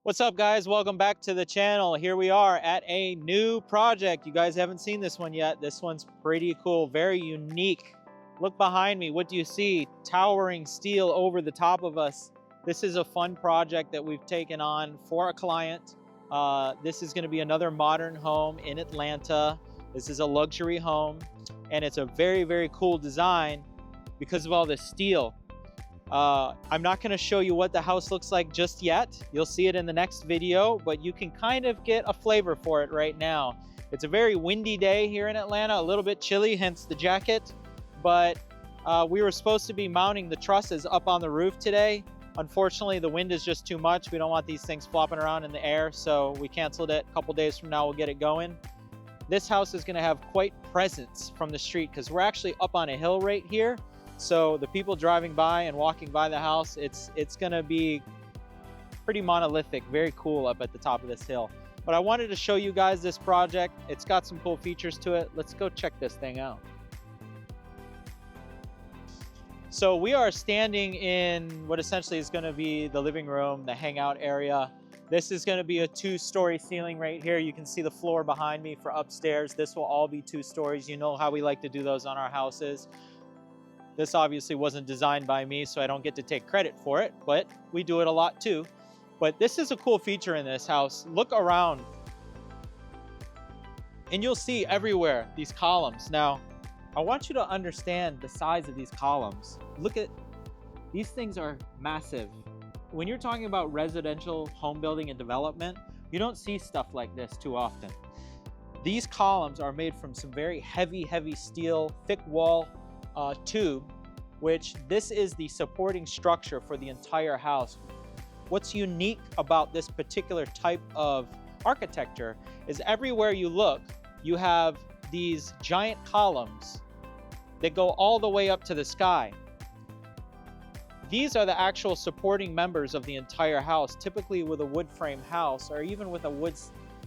What's up, guys? Welcome back to the channel. Here we are at a new project. You guys haven't seen this one yet. This one's pretty cool, very unique. Look behind me. What do you see? Towering steel over the top of us. This is a fun project that we've taken on for a client. This is going to be another modern home in Atlanta. This is a luxury home, and it's a very, very cool design because of all the steel. I'm not going to show you what the house looks like just yet. You'll see it in the next video, but you can kind of get a flavor for it right now. It's a very windy day here in Atlanta, a little bit chilly, hence the jacket. But we were supposed to be mounting the trusses up on the roof today. Unfortunately, the wind is just too much. We don't want these things flopping around in the air, so we canceled it. A couple days from now, we'll get it going. This house is going to have quite presence from the street because we're actually up on a hill right here. So the people driving by and walking by the house, it's going to be pretty monolithic, very cool up at the top of this hill. But I wanted to show you guys this project. It's got some cool features to it. Let's go check this thing out. So we are standing in what essentially is going to be the living room, the hangout area. This is going to be a 2-story ceiling right here. You can see the floor behind me for upstairs. This will all be 2 stories. You know how we like to do those on our houses. This obviously wasn't designed by me, so I don't get to take credit for it, but we do it a lot too. But this is a cool feature in this house. Look around and you'll see everywhere these columns. Now, I want you to understand the size of these columns. Look at, these things are massive. When you're talking about residential home building and development, you don't see stuff like this too often. These columns are made from some very heavy steel, thick wall tube, which this is the supporting structure for the entire house. What's unique about this particular type of architecture is everywhere you look, you have these giant columns that go all the way up to the sky. These are the actual supporting members of the entire house. Typically with a wood frame house, or even with a wood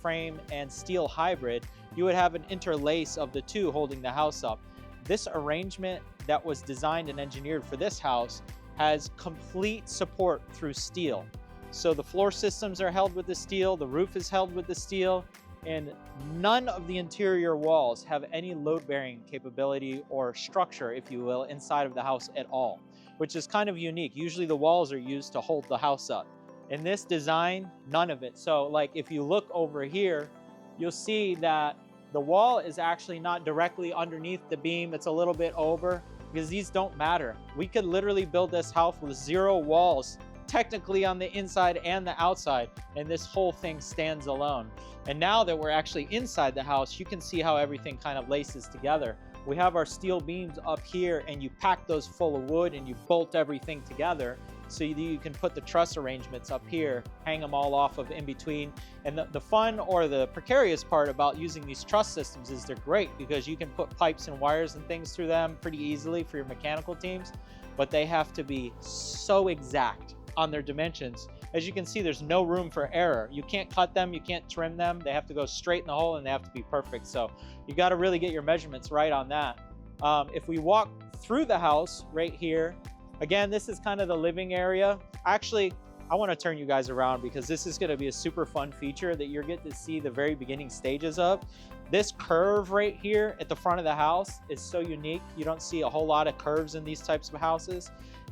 frame and steel hybrid, you would have an interlace of the two holding the house up. This arrangement that was designed and engineered for this house has complete support through steel. So the floor systems are held with the steel, the roof is held with the steel, and none of the interior walls have any load-bearing capability or structure, if you will, inside of the house at all, which is kind of unique. Usually the walls are used to hold the house up. In this design, none of it. So like if you look over here, you'll see that the wall is actually not directly underneath the beam. It's a little bit over because these don't matter. We could literally build this house with 0 walls, technically on the inside and the outside, and this whole thing stands alone. And now that we're actually inside the house, you can see how everything kind of laces together. We have our steel beams up here, and you pack those full of wood and you bolt everything together so you can put the truss arrangements up here, hang them all off of in between. And the fun or the precarious part about using these truss systems is they're great because you can put pipes and wires and things through them pretty easily for your mechanical teams, but they have to be so exact on their dimensions. As you can see, there's no room for error. You can't cut them, you can't trim them. They have to go straight in the hole and they have to be perfect. So you got to really get your measurements right on that. If we walk through the house right here, again, this is kind of the living area. Actually, I want to turn you guys around because this is going to be a super fun feature that you're getting to see the very beginning stages of. This curve right here at the front of the house is so unique. You don't see a whole lot of curves in these types of houses.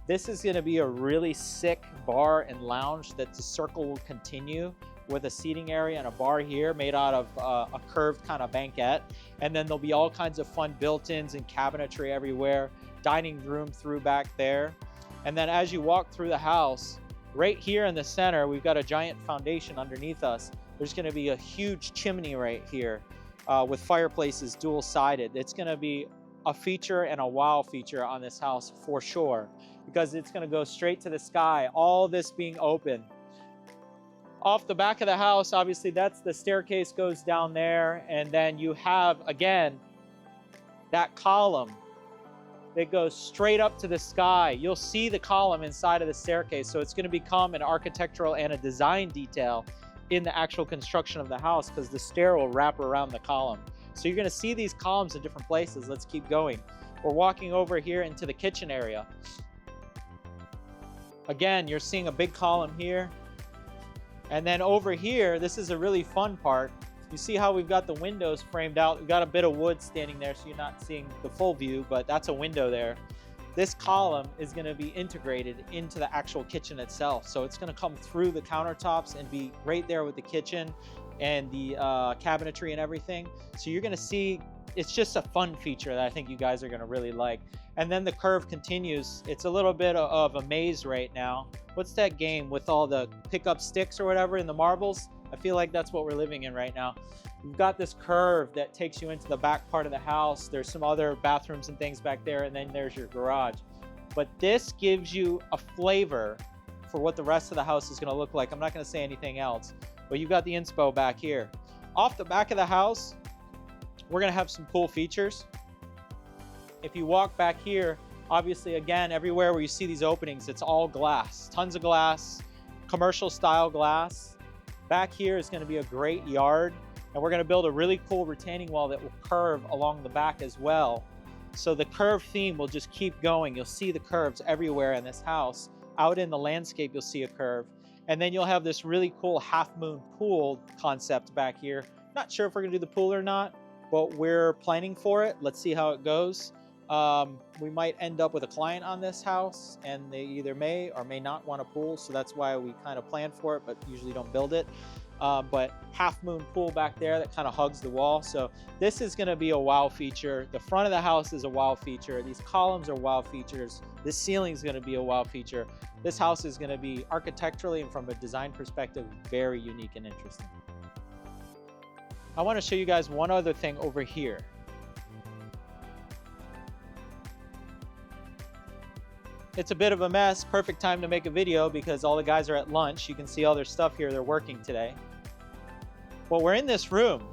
This is going to be a really sick bar and lounge that the circle will continue with a seating area and a bar here made out of a curved kind of banquette. And then there'll be all kinds of fun built-ins and cabinetry everywhere. Dining room through back there. And then as you walk through the house, right here in the center, we've got a giant foundation underneath us. There's going to be a huge chimney right here with fireplaces dual-sided. It's going to be a feature and a wow feature on this house for sure, because it's going to go straight to the sky, all this being open. Off the back of the house, obviously that's the staircase goes down there, and then you have, again, that column that goes straight up to the sky. You'll see the column inside of the staircase, so it's going to become an architectural and a design detail in the actual construction of the house because the stair will wrap around the column. So you're going to see these columns in different places. Let's keep going. We're walking over here into the kitchen area. Again, you're seeing a big column here. And then over here, this is a really fun part. You see how we've got the windows framed out. We've got a bit of wood standing there, so you're not seeing the full view, but that's a window there. This column is going to be integrated into the actual kitchen itself. So it's going to come through the countertops and be right there with the kitchen and the cabinetry and everything. So you're going to see, it's just a fun feature that I think you guys are going to really like. And then the curve continues. It's a little bit of a maze right now. What's that game with all the pickup sticks or whatever in the marbles? I feel like that's what we're living in right now. We've got this curve that takes you into the back part of the house. There's some other bathrooms and things back there, and then there's your garage. But this gives you a flavor for what the rest of the house is going to look like. I'm not going to say anything else, but you've got the inspo back here. Off the back of the house, we're going to have some cool features. If you walk back here, obviously, again, everywhere where you see these openings, it's all glass, tons of glass, commercial style glass. Back here is going to be a great yard, and we're going to build a really cool retaining wall that will curve along the back as well. So the curve theme will just keep going. You'll see the curves everywhere in this house. Out in the landscape, you'll see a curve. And then you'll have this really cool half moon pool concept back here. Not sure if we're going to do the pool or not, but we're planning for it. Let's see how it goes. We might end up with a client on this house, and they either may or may not want a pool, so that's why we kind of plan for it, but usually don't build it. But half moon pool back there that kind of hugs the wall. So this is going to be a wow feature. The front of the house is a wow feature. These columns are wow features. This ceiling is going to be a wow feature. This house is going to be architecturally and from a design perspective very unique and interesting. I want to show you guys one other thing over here. It's a bit of a mess. Perfect time to make a video because all the guys are at lunch. You can see all their stuff here. They're working today. Well, we're in this room.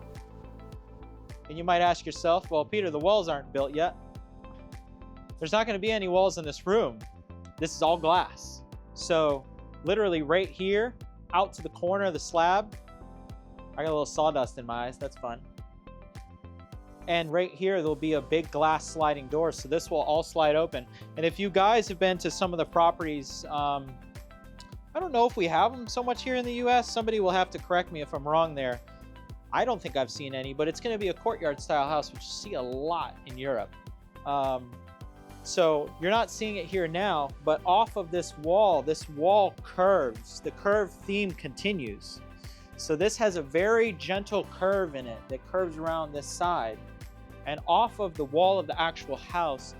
And you might ask yourself, well, Peter, the walls aren't built yet. There's not going to be any walls in this room. This is all glass. So literally right here, out to the corner of the slab, I got a little sawdust in my eyes. That's fun. And right here, there'll be a big glass sliding door. So this will all slide open. And if you guys have been to some of the properties, I don't know if we have them so much here in the US. Somebody will have to correct me if I'm wrong there. I don't think I've seen any, but it's going to be a courtyard style house, which you see a lot in Europe. So you're not seeing it here now, but off of this wall curves. The curve theme continues. So this has a very gentle curve in it that curves around this side. And off of the wall of the actual house,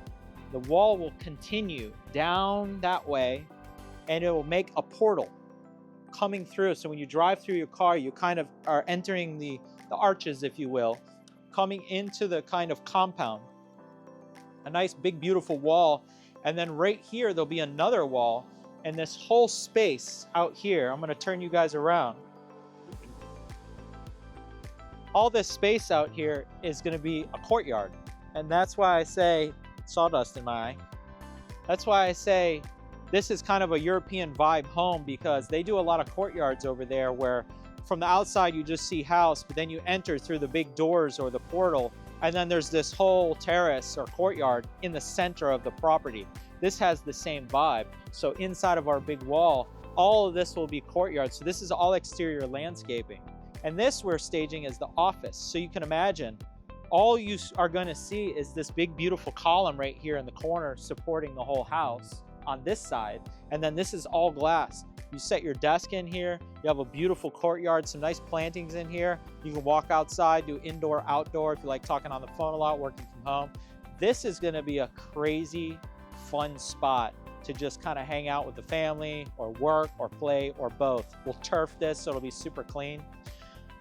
the wall will continue down that way, and it will make a portal coming through. So when you drive through your car, you kind of are entering the arches, if you will, coming into the kind of compound. A nice big beautiful wall. And then right here, there'll be another wall. And this whole space out here, I'm going to turn you guys around. All this space out here is going to be a courtyard. And that's why I say sawdust in my eye. That's why I say this is kind of a European vibe home, because they do a lot of courtyards over there where from the outside you just see house, but then you enter through the big doors or the portal, and then there's this whole terrace or courtyard in the center of the property. This has the same vibe. So inside of our big wall, all of this will be courtyard. So this is all exterior landscaping. And this we're staging as the office. So you can imagine, all you are going to see is this big beautiful column right here in the corner supporting the whole house on this side. And then this is all glass. You set your desk in here. You have a beautiful courtyard, some nice plantings in here. You can walk outside, do indoor, outdoor if you like talking on the phone a lot, working from home. This is going to be a crazy fun spot to just kind of hang out with the family or work or play or both. We'll turf this so it'll be super clean.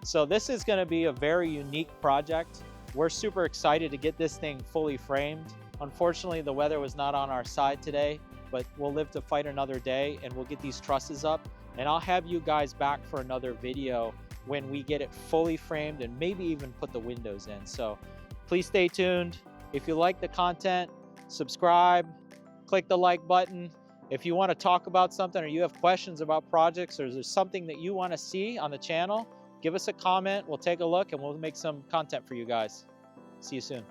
So this is going to be a very unique project. We're super excited to get this thing fully framed. Unfortunately, the weather was not on our side today, but we'll live to fight another day, and we'll get these trusses up. And I'll have you guys back for another video when we get it fully framed and maybe even put the windows in. So please stay tuned. If you like the content, subscribe, click the like button. If you want to talk about something or you have questions about projects, or there's something that you want to see on the channel, give us a comment. We'll take a look and we'll make some content for you guys. See you soon.